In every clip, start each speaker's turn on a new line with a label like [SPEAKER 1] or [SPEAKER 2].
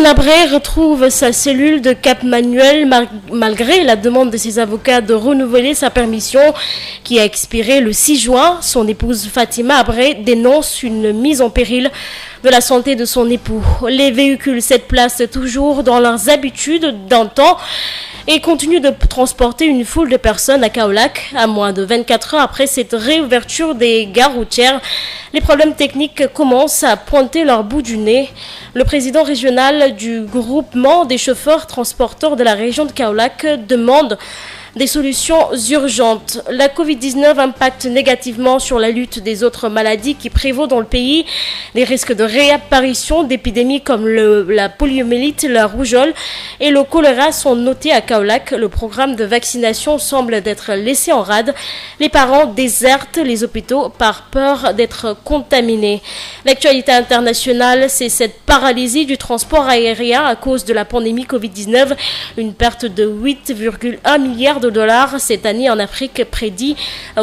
[SPEAKER 1] Nabré retrouve sa cellule de Cap Manuel malgré la demande de ses avocats de renouveler sa permission qui a expiré le 6 juin. Son épouse Fatima Abré dénonce une mise en péril de la santé de son époux. Les véhicules 7 places toujours dans leurs habitudes d'antan et continuent de transporter une foule de personnes à Kaolack. À moins de 24 heures après cette réouverture des gares routières, les problèmes techniques commencent à pointer leur bout du nez. Le président régional du groupement des chauffeurs transporteurs de la région de Kaolack demande des solutions urgentes. La Covid-19 impacte négativement sur la lutte des autres maladies qui prévaut dans le pays. Les risques de réapparition d'épidémies comme la poliomyélite, la rougeole et le choléra sont notés à Kaolack. Le programme de vaccination semble d'être laissé en rade. Les parents désertent les hôpitaux par peur d'être contaminés. L'actualité internationale, c'est cette paralysie du transport aérien à cause de la pandémie Covid-19. Une perte de 8,1 milliards de dollars cette année en Afrique prédit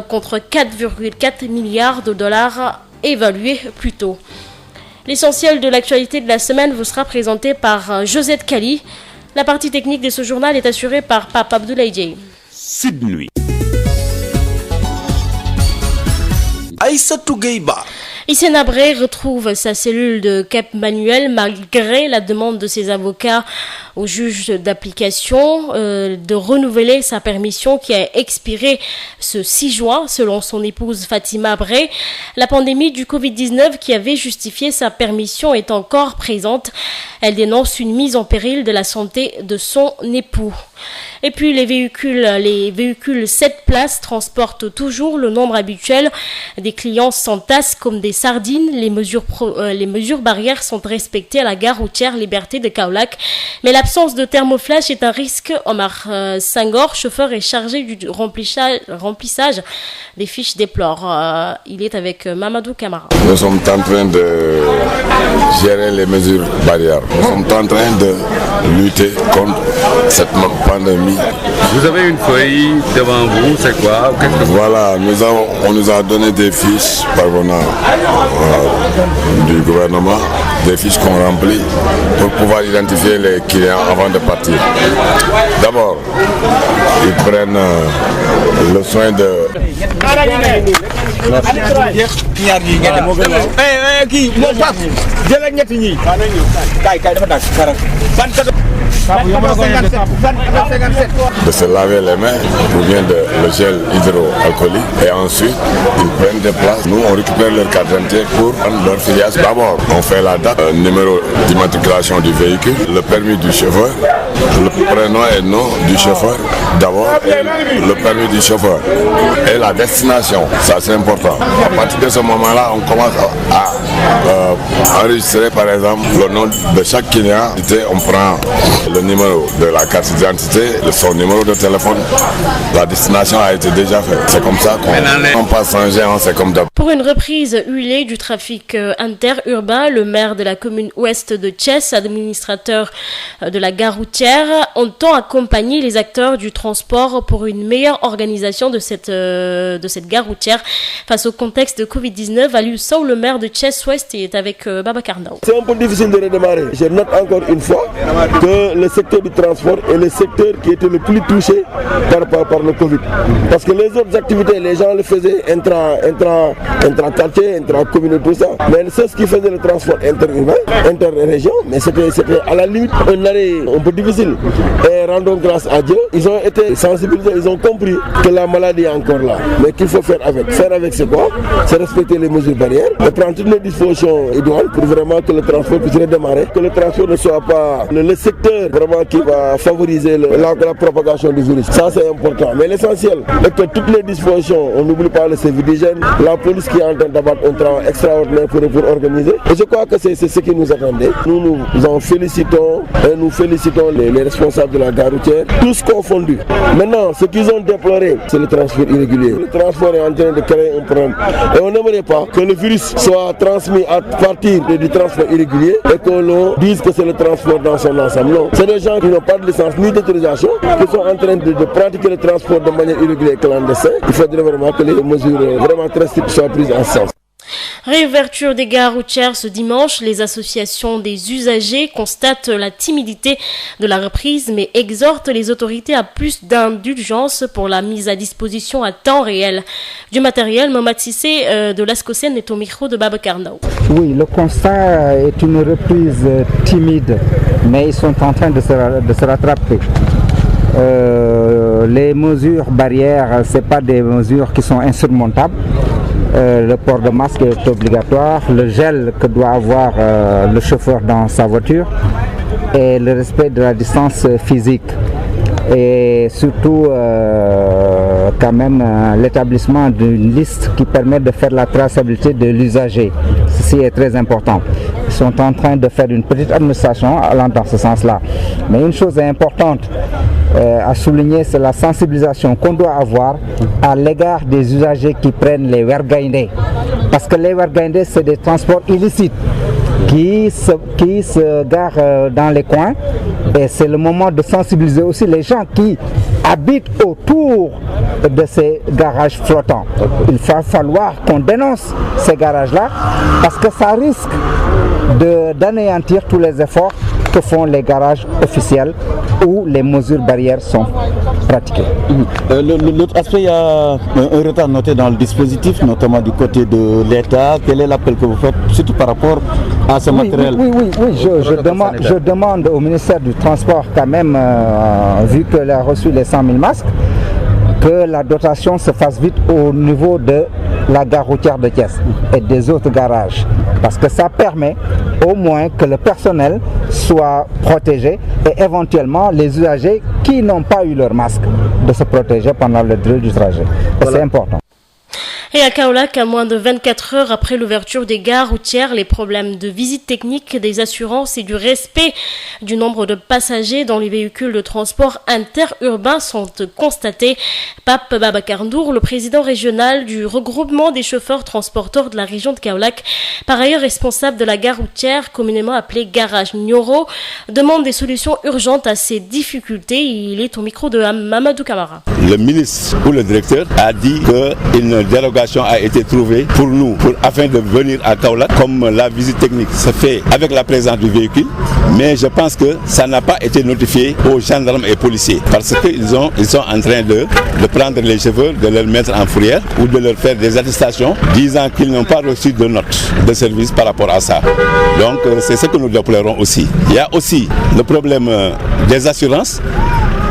[SPEAKER 1] contre 4,4 milliards de dollars évalués plus tôt. L'essentiel de l'actualité de la semaine vous sera présenté par Josette Kali. La partie technique de ce journal est assurée par Pape Abdoulaye Dieye.
[SPEAKER 2] Sud-Nuit. Aïssatou Gueye-Ba.
[SPEAKER 1] Nabré retrouve sa cellule de Cap Manuel malgré la demande de ses avocats au juge d'application de renouveler sa permission qui a expiré ce 6 juin selon son épouse Fatima Abré. La pandémie du Covid-19 qui avait justifié sa permission est encore présente. Elle dénonce une mise en péril de la santé de son époux. Et puis les véhicules 7 places transportent toujours le nombre habituel. Des clients s'entassent comme des sardines. Les mesures barrières sont respectées à la gare routière Liberté de Kaolack. Mais l'absence de thermoflash est un risque. Omar Senghor, chauffeur et chargé du remplissage des fiches déplore. Il est avec Mamadou Camara.
[SPEAKER 3] Nous sommes en train de gérer les mesures barrières. Nous sommes en train de lutter contre cette pandémie.
[SPEAKER 4] Vous avez une feuille devant vous, c'est quoi?
[SPEAKER 3] Voilà, on nous a donné des fiches parvenant du gouvernement, des fiches qu'on remplit pour pouvoir identifier les clients avant de partir. D'abord, ils prennent le soin de... de se laver les mains ou bien de le gel hydroalcoolique et ensuite ils prennent des places. Nous on récupère leur carte d'identité pour prendre leur filiation. D'abord on fait la date, numéro d'immatriculation du véhicule, le permis du chauffeur, le prénom et nom du chauffeur d'abord et le permis du chauffeur et la destination, ça c'est important. À partir de ce moment-là on commence à enregistrer par exemple le nom de chaque client. On prend le numéro de la carte d'identité, son numéro de téléphone, la destination a été déjà faite. C'est comme ça qu'on passe en géant, c'est comme d'habitude.
[SPEAKER 1] Pour une reprise huilée du trafic interurbain, le maire de la commune ouest de Thiès, administrateur de la gare routière, entend accompagner les acteurs du transport pour une meilleure organisation de cette gare routière face au contexte de Covid-19. À Lussan, le maire de Thiès-Ouest est avec Baba Karnao.
[SPEAKER 5] C'est un peu difficile de redémarrer. Je note encore une fois que le secteur du transport est le secteur qui était le plus touché par le Covid. Parce que les autres activités, les gens le faisaient intra-quartier, intra-commune, tout ça. Mais c'est ce qui faisait le transport interurbain, inter-région, mais c'était à la limite un arrêt un peu difficile. Et rendons grâce à Dieu, ils ont été sensibilisés, ils ont compris que la maladie est encore là. Mais qu'il faut faire avec. Faire avec c'est quoi? C'est respecter les mesures barrières, et prendre toutes les dispositions idoines pour vraiment que le transport puisse redémarrer, que le transport ne soit pas le secteur vraiment qui va favoriser la propagation du virus. Ça c'est important. Mais l'essentiel est que toutes les dispositions, on n'oublie pas le service d'hygiène, la police qui est en train d'abattre un travail extraordinaire pour organiser. Et je crois que c'est ce qui nous attendait. Nous en félicitons et nous félicitons les responsables de la gare routière, tous confondus. Maintenant, ce qu'ils ont déploré, c'est le transport irrégulier. Le transport est en train de créer un problème. Et on n'aimerait pas que le virus soit transmis à partir du transport irrégulier et que l'on dise que c'est le transport dans son ensemble. Non. C'est des gens qui n'ont pas de licence ni d'autorisation, qui sont en train de pratiquer le transport de manière irrégulière et clandestine. Il faudrait vraiment que les mesures vraiment très strictes soient prises en sens.
[SPEAKER 1] Réouverture des gares routières ce dimanche. Les associations des usagers constatent la timidité de la reprise mais exhortent les autorités à plus d'indulgence pour la mise à disposition à temps réel du matériel. Mohamed Sissé de l'Ascosen est au micro de Babacar Ndao.
[SPEAKER 2] Oui, le constat est une reprise timide, mais ils sont en train de se rattraper. Les mesures barrières, ce n'est pas des mesures qui sont insurmontables. Le port de masque est obligatoire, le gel que doit avoir le chauffeur dans sa voiture et le respect de la distance physique. Et surtout quand même l'établissement d'une liste qui permet de faire la traçabilité de l'usager. Ceci est très important. Ils sont en train de faire une petite administration allant dans ce sens-là. Mais une chose importante à souligner, c'est la sensibilisation qu'on doit avoir à l'égard des usagers qui prennent les wergaindés. Parce que les wergaindés, c'est des transports illicites qui se garent dans les coins. Et c'est le moment de sensibiliser aussi les gens qui habitent autour de ces garages flottants. Il va falloir qu'on dénonce ces garages-là parce que ça risque d'anéantir tous les efforts que font les garages officiels où les mesures barrières sont pratiquées.
[SPEAKER 6] L'autre aspect, il y a un retard noté dans le dispositif, notamment du côté de l'État. Quel est l'appel que vous faites, surtout par rapport à ce matériel?
[SPEAKER 2] Oui, je demande au ministère du Transport quand même, vu qu'elle a reçu les 100 000 masques, que la dotation se fasse vite au niveau de la gare routière de Thiès et des autres garages. Parce que ça permet au moins que le personnel soit protégé et éventuellement les usagers qui n'ont pas eu leur masque de se protéger pendant le durée du trajet. Voilà. C'est important.
[SPEAKER 1] Et à Kaolack, à moins de 24 heures après l'ouverture des gares routières, les problèmes de visite technique des assurances et du respect du nombre de passagers dans les véhicules de transport interurbain sont constatés. Pape Babacar Ndour, le président régional du regroupement des chauffeurs transporteurs de la région de Kaolack, par ailleurs responsable de la gare routière communément appelée Garage Nioro, demande des solutions urgentes à ces difficultés. Il est au micro de Mamadou Camara.
[SPEAKER 7] Le ministre ou le directeur a dit qu'une dérogation a été trouvée pour nous, afin de venir à Kaolack, comme la visite technique se fait avec la présence du véhicule, mais je pense que ça n'a pas été notifié aux gendarmes et policiers, parce qu'ils sont en train de prendre les chauffeurs, de les mettre en fourrière ou de leur faire des attestations disant qu'ils n'ont pas reçu de note de service par rapport à ça. Donc c'est ce que nous déplorons aussi. Il y a aussi le problème des assurances.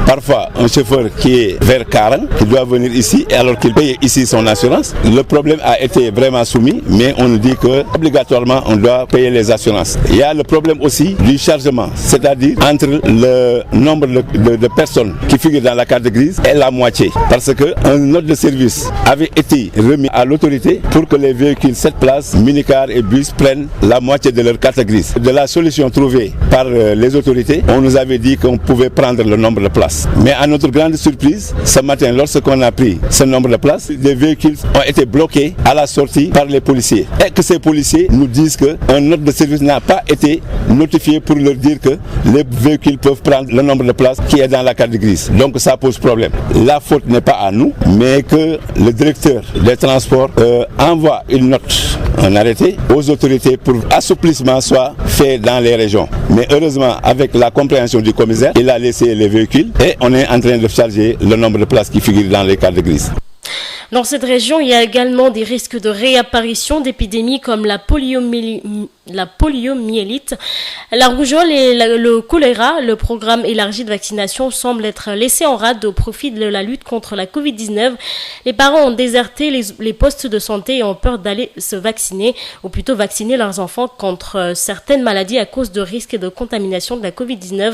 [SPEAKER 7] Parfois, un chauffeur qui est vers Karang, qui doit venir ici, alors qu'il paye ici son assurance, le problème a été vraiment soumis, mais on nous dit qu'obligatoirement, on doit payer les assurances. Il y a le problème aussi du chargement, c'est-à-dire entre le nombre de personnes qui figurent dans la carte grise et la moitié. Parce qu'un note de service avait été remis à l'autorité pour que les véhicules 7 places, minicars et bus prennent la moitié de leur carte grise. De la solution trouvée par les autorités, on nous avait dit qu'on pouvait prendre le nombre de places. Mais à notre grande surprise, ce matin, lorsqu'on a pris ce nombre de places, les véhicules ont été bloqués à la sortie par les policiers. Et que ces policiers nous disent qu'un note de service n'a pas été notifié pour leur dire que les véhicules peuvent prendre le nombre de places qui est dans la carte grise. Donc ça pose problème. La faute n'est pas à nous, mais que le directeur des transports envoie une note, un arrêté aux autorités pour assouplissement soit fait dans les régions. Mais heureusement, avec la compréhension du commissaire, il a laissé les véhicules et on est en train de charger le nombre de places qui figurent dans les cartes grises.
[SPEAKER 1] Dans cette région, il y a également des risques de réapparition d'épidémies comme la poliomyélite, la rougeole et le choléra. Le programme élargi de vaccination semble être laissé en rade au profit de la lutte contre la Covid-19. Les parents ont déserté les postes de santé et ont peur d'aller se vacciner, ou plutôt vacciner leurs enfants contre certaines maladies à cause de risques de contamination de la Covid-19.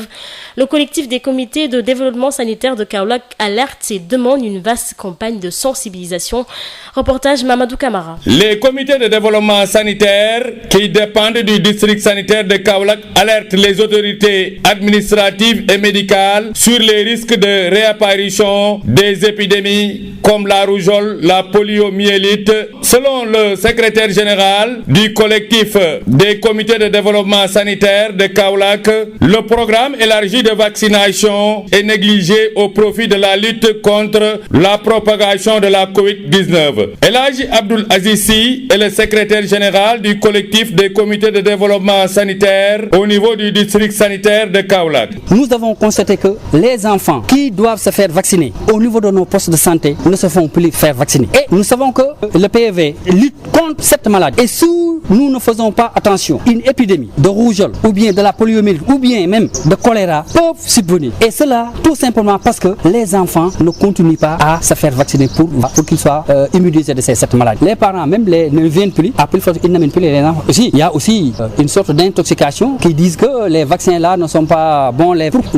[SPEAKER 1] Le collectif des comités de développement sanitaire de Kaolack alerte et demande une vaste campagne de sensibilisation. Reportage Mamadou Camara.
[SPEAKER 8] Les comités de développement sanitaire qui dépendent du district sanitaire de Kaolack alertent les autorités administratives et médicales sur les risques de réapparition des épidémies comme la rougeole, la poliomyélite. Selon le secrétaire général du collectif des comités de développement sanitaire de Kaolack, le programme élargi de vaccination est négligé au profit de la lutte contre la propagation de la COVID-19. El Hadji Abdoul Aziz Sy est le secrétaire général du collectif des comités de développement sanitaire au niveau du district sanitaire de Kaolack.
[SPEAKER 9] Nous avons constaté que les enfants qui doivent se faire vacciner au niveau de nos postes de santé ne se font plus faire vacciner. Et nous savons que le PEV lutte contre cette maladie. Et si nous ne faisons pas attention, une épidémie de rougeole ou bien de la poliomyélite ou bien même de choléra peuvent subvenir. Et cela tout simplement parce que les enfants ne continuent pas à se faire vacciner pour qu'ils soient immunisés de cette maladie. Les parents même ne viennent plus, à plus forte, ils n'amènent plus les enfants. Aussi, il y a aussi une sorte d'intoxication qui disent que les vaccins là ne sont pas bons.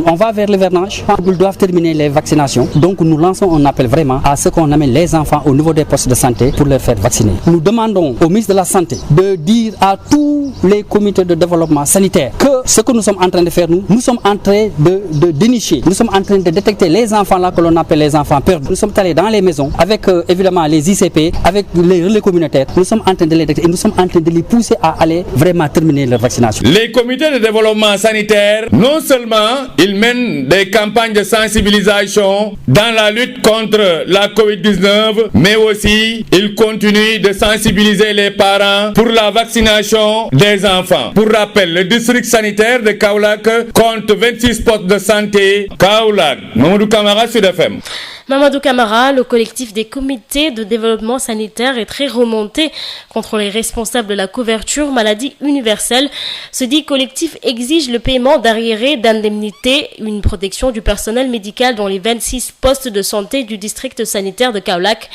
[SPEAKER 9] On va vers l'hivernage, ils doivent terminer les vaccinations. Donc nous lançons un appel vraiment à ce qu'on amène les enfants au niveau des postes de santé pour les faire vacciner. Nous demandons au ministre de la Santé de dire à tous les comités de développement sanitaire que ce que nous sommes en train de faire, nous sommes en train de dénicher, nous sommes en train de détecter les enfants là que l'on appelle les enfants perdus. Nous sommes allés dans les maisons avec évidemment les ICP, avec les relais communautaires. Nous sommes en train de les détecter et nous sommes en train de les pousser à aller vraiment terminer leur vaccination.
[SPEAKER 8] Les comités de développement sanitaire, non seulement ils mènent des campagnes de sensibilisation dans la lutte contre la COVID-19, mais aussi ils continuent de sensibiliser les parents pour la vaccination des enfants. Pour rappel, le district sanitaire de Kaolack compte 26 postes de santé. Kaolack, Mamadou Camara, Sud FM.
[SPEAKER 1] Mamadou Camara, le collectif des comités de développement sanitaire est très remonté contre les responsables de la couverture maladie universelle. Ce dit collectif exige le paiement d'arriérés d'indemnités, une protection du personnel médical dans les 26 postes de santé du district sanitaire de Kaolack.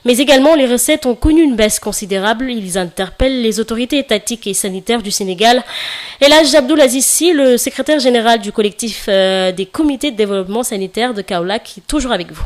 [SPEAKER 1] Mais également, les recettes ont connu une baisse considérable. Ils interpellent les autorités étatiques et sanitaires du Sénégal. El Hadji Abdoul Aziz Sy, le secrétaire général du collectif des comités de développement sanitaire de Kaolack, est toujours avec vous.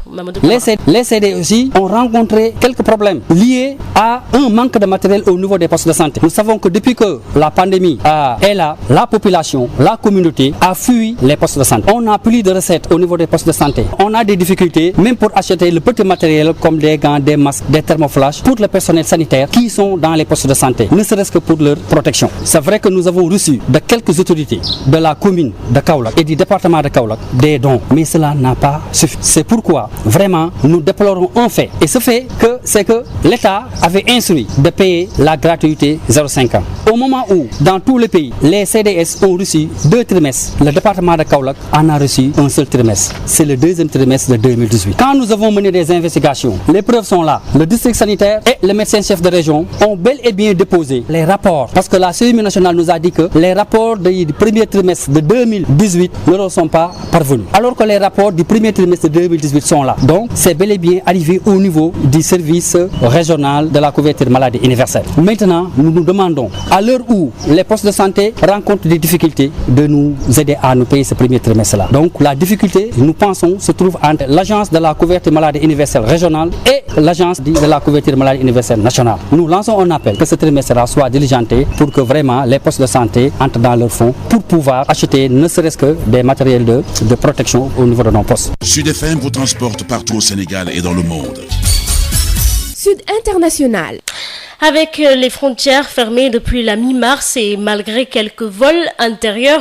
[SPEAKER 9] Les CD aussi ont rencontré quelques problèmes liés à un manque de matériel au niveau des postes de santé. Nous savons que depuis que la pandémie est là, la population, la communauté a fui les postes de santé. On n'a plus de recettes au niveau des postes de santé. On a des difficultés même pour acheter le petit matériel comme des gants, des masques, des thermoflash pour le personnel sanitaire qui sont dans les postes de santé, ne serait-ce que pour leur protection. C'est vrai que nous avons reçu de quelques autorités de la commune de Kaolack et du département de Kaolack des dons, mais cela n'a pas suffi. C'est pourquoi vraiment nous déplorons un fait, et ce fait c'est que l'État avait instruit de payer la gratuité 0,5 ans. Au moment où dans tout le pays les CDS ont reçu 2 trimestres, le département de Kaolack en a reçu un seul trimestre. C'est le 2e trimestre de 2018. Quand nous avons mené des investigations, les preuves sont là. Le district sanitaire et le médecin-chef de région ont bel et bien déposé les rapports, parce que la CMU nationale nous a dit que les rapports du premier trimestre de 2018 ne leur sont pas parvenus, alors que les rapports du premier trimestre de 2018 sont là. Donc c'est bel et bien arrivé au niveau du service régional de la couverture maladie universelle. Maintenant, nous nous demandons, à l'heure où les postes de santé rencontrent des difficultés, de nous aider à nous payer ce premier trimestre-là. Donc la difficulté, nous pensons, se trouve entre l'agence de la couverture maladie universelle régionale et l'agence de la couverture maladie universelle nationale. Nous lançons un appel que ce trimestre soit diligenté pour que vraiment les postes de santé entrent dans leurs fonds pour pouvoir acheter ne serait-ce que des matériels de protection au niveau de nos postes.
[SPEAKER 10] Sud FM vous transporte partout au Sénégal et dans le monde.
[SPEAKER 11] Sud International.
[SPEAKER 1] Avec les frontières fermées depuis la mi-mars et malgré quelques vols intérieurs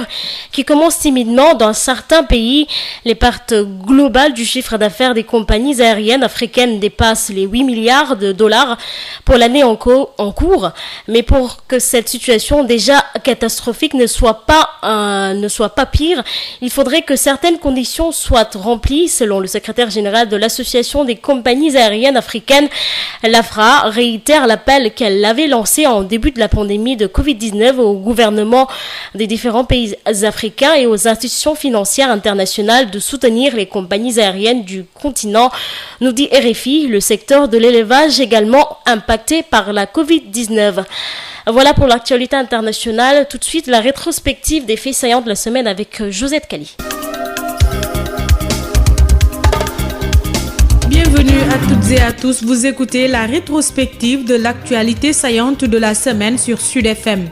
[SPEAKER 1] qui commencent timidement dans certains pays, les pertes globales du chiffre d'affaires des compagnies aériennes africaines dépassent les 8 milliards de dollars pour l'année en cours. Mais pour que cette situation déjà catastrophique ne soit pas pire, il faudrait que certaines conditions soient remplies, selon le secrétaire général de l'Association des compagnies aériennes africaines. L'AFRA réitère l'appel qu'elle avait lancé en début de la pandémie de Covid-19 au gouvernement des différents pays africains et aux institutions financières internationales de soutenir les compagnies aériennes du continent, nous dit RFI, le secteur de l'élevage également impacté par la Covid-19. Voilà pour l'actualité internationale. Tout de suite, la rétrospective des faits saillants de la semaine avec Josette Kali.
[SPEAKER 12] Bienvenue à toutes et à tous, vous écoutez la rétrospective de l'actualité saillante de la semaine sur Sud FM.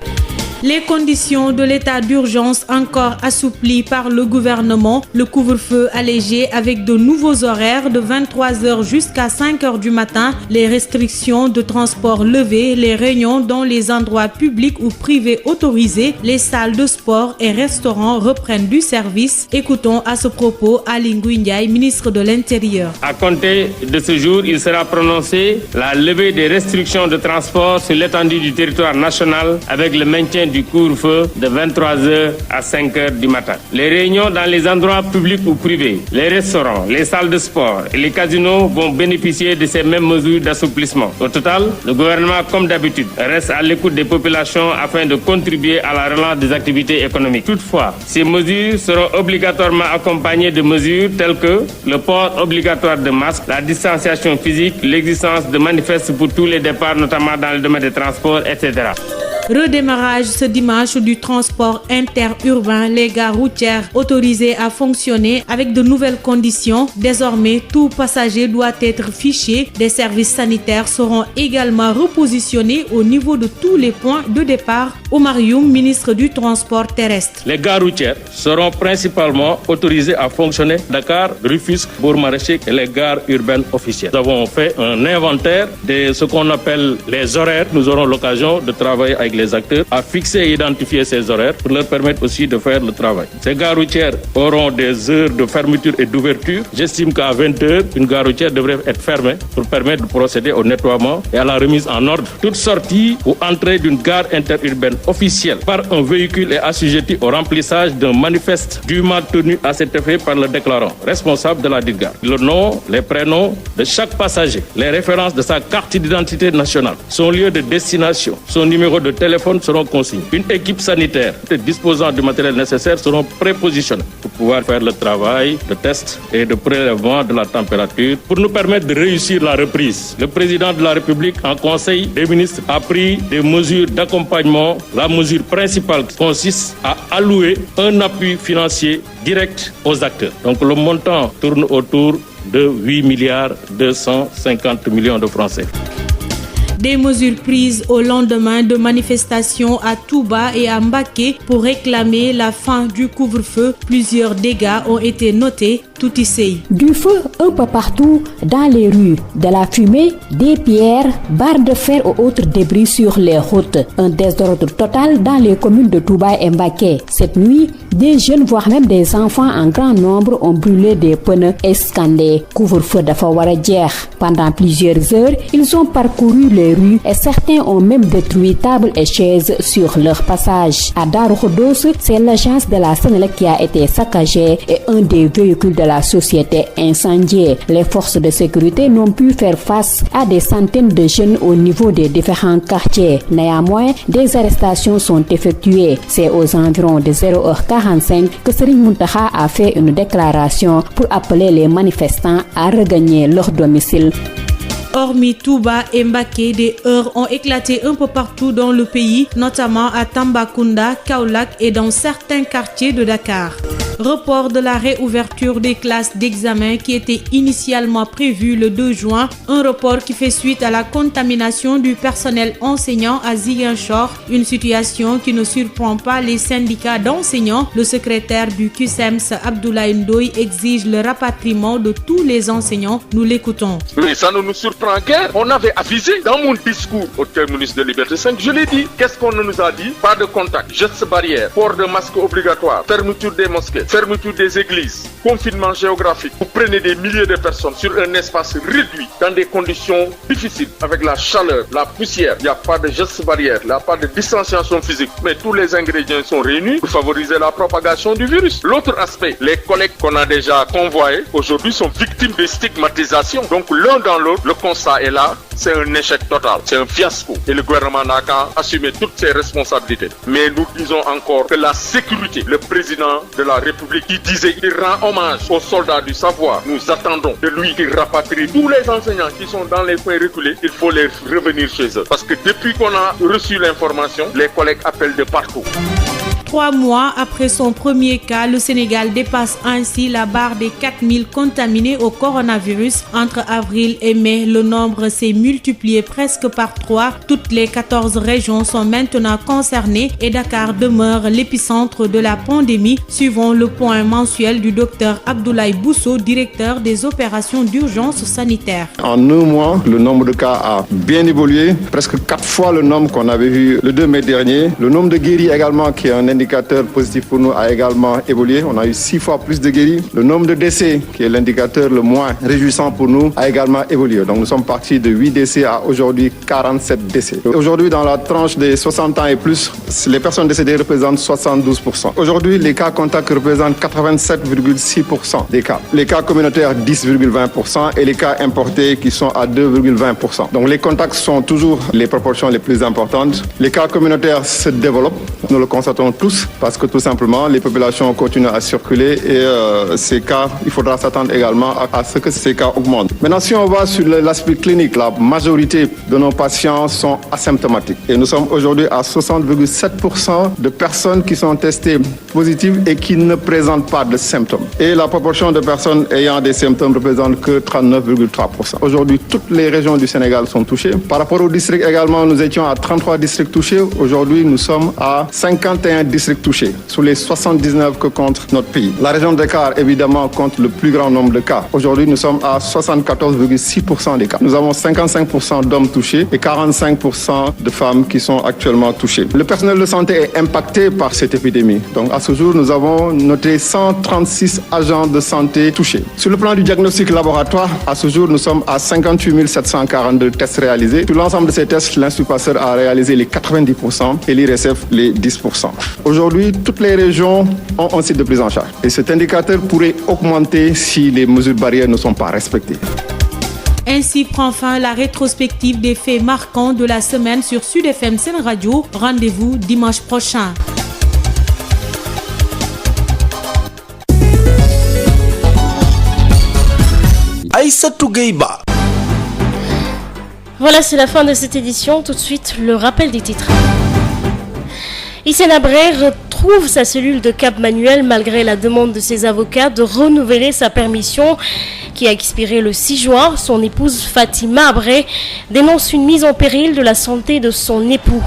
[SPEAKER 12] Les conditions de l'état d'urgence encore assouplies par le gouvernement, le couvre-feu allégé avec de nouveaux horaires de 23h jusqu'à 5h du matin, les restrictions de transport levées, les réunions dans les endroits publics ou privés autorisés, les salles de sport et restaurants reprennent du service. Écoutons à ce propos Ali Ngouille Ndiaye, ministre de l'Intérieur.
[SPEAKER 13] À compter de ce jour, il sera prononcé la levée des restrictions de transport sur l'étendue du territoire national avec le maintien du couvre-feu de 23h à 5h du matin. Les réunions dans les endroits publics ou privés, les restaurants, les salles de sport et les casinos vont bénéficier de ces mêmes mesures d'assouplissement. Au total, le gouvernement, comme d'habitude, reste à l'écoute des populations afin de contribuer à la relance des activités économiques. Toutefois, ces mesures seront obligatoirement accompagnées de mesures telles que le port obligatoire de masques, la distanciation physique, l'existence de manifestes pour tous les départs, notamment dans le domaine des transports, etc.
[SPEAKER 12] Redémarrage ce dimanche du transport interurbain, les gares routières autorisées à fonctionner avec de nouvelles conditions. Désormais, tout passager doit être fiché. Des services sanitaires seront également repositionnés au niveau de tous les points de départ. Omar Youm, ministre du Transport terrestre.
[SPEAKER 13] Les gares routières seront principalement autorisées à fonctionner Dakar, Rufisque, Bourg-Maraîcher et les gares urbaines officielles. Nous avons fait un inventaire de ce qu'on appelle les horaires. Nous aurons l'occasion de travailler avec les acteurs à fixer et identifier ces horaires pour leur permettre aussi de faire le travail. Ces gares routières auront des heures de fermeture et d'ouverture. J'estime qu'à 20h, une gare routière devrait être fermée pour permettre de procéder au nettoiement et à la remise en ordre. Toute sortie ou entrée d'une gare interurbaine officielle par un véhicule est assujettie au remplissage d'un manifeste dûment tenu à cet effet par le déclarant responsable de la dite gare. Le nom, les prénoms de chaque passager, les références de sa carte d'identité nationale, son lieu de destination, son numéro de téléphone seront consignés. Une équipe sanitaire disposant du matériel nécessaire seront prépositionnés pour pouvoir faire le travail de test et de prélèvement de la température pour nous permettre de réussir la reprise. Le président de la République, en Conseil des ministres, a pris des mesures d'accompagnement. La mesure principale consiste à allouer un appui financier direct aux acteurs. Donc le montant tourne autour de 8 milliards 250 millions de francs CFA.
[SPEAKER 12] Des mesures prises au lendemain de manifestations à Touba et à Mbaké pour réclamer la fin du couvre-feu. Plusieurs dégâts ont été notés. Tout ici.
[SPEAKER 14] Du feu un peu partout dans les rues, de la fumée, des pierres, barres de fer ou autres débris sur les routes. Un désordre total dans les communes de Touba et Mbaké. Cette nuit, des jeunes, voire même des enfants en grand nombre ont brûlé des pneus et scandé couvre-feu de Fawaradjer. Pendant plusieurs heures, ils ont parcouru les rues et certains ont même détruit tables et chaises sur leur passage. À Daroukhodos, c'est l'agence de la Sénélec qui a été saccagée et un des véhicules de la société incendié. Les forces de sécurité n'ont pu faire face à des centaines de jeunes au niveau des différents quartiers. Néanmoins, des arrestations sont effectuées. C'est aux environs de 0h45 que Serigne Mountakha a fait une déclaration pour appeler les manifestants à regagner leur domicile.
[SPEAKER 12] Hormis Touba et Mbaké, des heurts ont éclaté un peu partout dans le pays, notamment à Tambacounda, Kaolack et dans certains quartiers de Dakar. Report de la réouverture des classes d'examen qui était initialement prévu le 2 juin. Un report qui fait suite à la contamination du personnel enseignant à Ziguinchor. Une situation qui ne surprend pas les syndicats d'enseignants. Le secrétaire du QSEMS, Abdoulaye Ndoye, exige le rapatriement de tous les enseignants. Nous l'écoutons.
[SPEAKER 15] Oui, ça ne nous surprend guère. On avait avisé dans mon discours au terminus de Liberté 5. Je l'ai dit. Qu'est-ce qu'on nous a dit? Pas de contact, gestes barrières, port de masque obligatoire, fermeture des mosquées, fermeture des églises, confinement géographique. Vous prenez des milliers de personnes sur un espace réduit dans des conditions difficiles avec la chaleur, la poussière. Il n'y a pas de gestes barrières, il n'y a pas de distanciation physique. Mais tous les ingrédients sont réunis pour favoriser la propagation du virus. L'autre aspect, les collègues qu'on a déjà convoyés aujourd'hui sont victimes de stigmatisation. Donc l'un dans l'autre, le constat est là. C'est un échec total, c'est un fiasco. Et le gouvernement n'a qu'à assumer toutes ses responsabilités. Mais nous disons encore que la sécurité, le président de la République qui disait qu'il rend hommage aux soldats du savoir, nous attendons de lui qu'il rapatrie tous les enseignants qui sont dans les coins reculés. Il faut les revenir chez eux. Parce que depuis qu'on a reçu l'information, les collègues appellent de partout.
[SPEAKER 12] 3 mois après son premier cas, le Sénégal dépasse ainsi la barre des 4000 contaminés au coronavirus. Entre avril et mai, le nombre s'est multiplié presque par 3. Toutes les 14 régions sont maintenant concernées et Dakar demeure l'épicentre de la pandémie. Suivons le point mensuel du docteur Abdoulaye Bousso, directeur des opérations d'urgence sanitaire.
[SPEAKER 16] En 1 mois, le nombre de cas a bien évolué, presque 4 fois le nombre qu'on avait vu le 2 mai dernier. Le nombre de guéris également, qui est un indicateur positif pour nous, a également évolué. On a eu 6 fois plus de guéris. Le nombre de décès, qui est l'indicateur le moins réjouissant pour nous, a également évolué. Donc nous sommes partis de 8 décès à aujourd'hui 47 décès. Aujourd'hui, dans la tranche des 60 ans et plus, les personnes décédées représentent 72%. Aujourd'hui, les cas contacts représentent 87,6% des cas. Les cas communautaires, 10,20% et les cas importés qui sont à 2,20%. Donc les contacts sont toujours les proportions les plus importantes. Les cas communautaires se développent, nous le constatons tous, parce que tout simplement, les populations continuent à circuler et ces cas, il faudra s'attendre également à ce que ces cas augmentent. Maintenant, si on va sur l'aspect clinique, la majorité de nos patients sont asymptomatiques. Et nous sommes aujourd'hui à 60,7% de personnes qui sont testées positives et qui ne présentent pas de symptômes. Et la proportion de personnes ayant des symptômes représente que 39,3%. Aujourd'hui, toutes les régions du Sénégal sont touchées. Par rapport aux districts également, nous étions à 33 districts touchés. Aujourd'hui, nous sommes à 51 districts touchés, sur les 79 que compte notre pays. La région de Dakar, évidemment, compte le plus grand nombre de cas. Aujourd'hui, nous sommes à 74,6% des cas. Nous avons 55% d'hommes touchés et 45% de femmes qui sont actuellement touchées. Le personnel de santé est impacté par cette épidémie. Donc, à ce jour, nous avons noté 136 agents de santé touchés. Sur le plan du diagnostic laboratoire, à ce jour, nous sommes à 58 742 tests réalisés. Sur l'ensemble de ces tests, l'Institut Pasteur a réalisé les 90% et l'IRSF les 10%. Aujourd'hui, toutes les régions ont un site de prise en charge. Et cet indicateur pourrait augmenter si les mesures barrières ne sont pas respectées.
[SPEAKER 12] Ainsi prend fin la rétrospective des faits marquants de la semaine sur Sud FM Sen Radio. Rendez-vous dimanche prochain.
[SPEAKER 17] Aïssatou Gueye-Ba.
[SPEAKER 1] Voilà, c'est la fin de cette édition. Tout de suite, le rappel des titres. Hissène Habré retrouve sa cellule de Cap Manuel malgré la demande de ses avocats de renouveler sa permission qui a expiré le 6 juin. Son épouse Fatima Habré dénonce une mise en péril de la santé de son époux.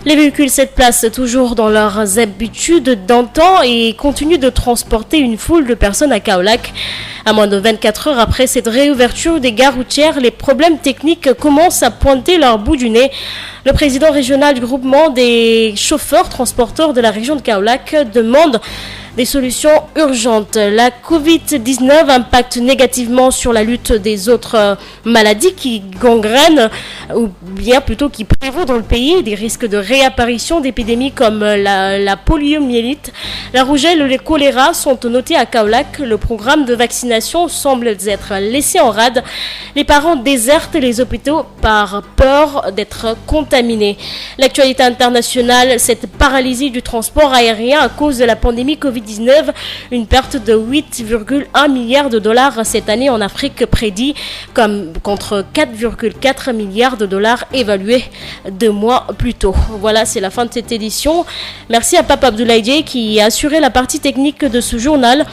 [SPEAKER 1] Les véhicules 7 places toujours dans leurs habitudes d'antan et continuent de transporter une foule de personnes à Kaolack. À moins de 24 heures après cette réouverture des gares routières, les problèmes techniques commencent à pointer leur bout du nez. Le président régional du groupement des chauffeurs transporteurs de la région de Kaolack demande des solutions urgentes. La Covid-19 impacte négativement sur la lutte des autres maladies qui gangrènent, ou bien plutôt qui prévaut dans le pays, des risques de réapparition d'épidémies comme la poliomyélite, la rougeole ou le choléra sont notés à Kaolack. Le programme de vaccination semble être laissé en rade. Les parents désertent les hôpitaux par peur d'être contaminés. L'actualité internationale, cette paralysie du transport aérien à cause de la pandémie Covid-19, une perte de 8,1 milliards de dollars cette année en Afrique prédit, comme contre 4,4 milliards de dollars évalués 2 mois plus tôt. Voilà, c'est la fin de cette édition. Merci à Papa Abdoulaye qui a assuré la partie technique de ce journal.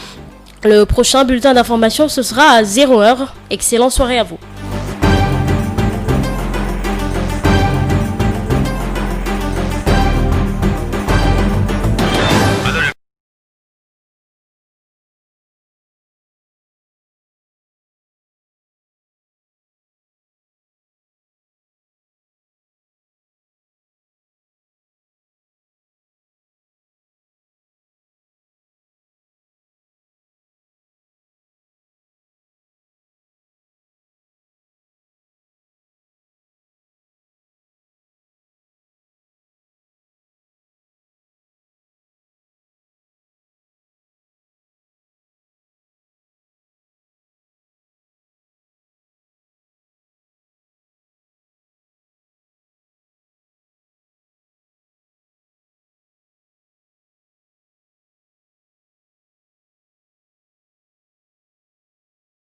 [SPEAKER 1] Le prochain bulletin d'information, ce sera à 0h. Excellente soirée à vous.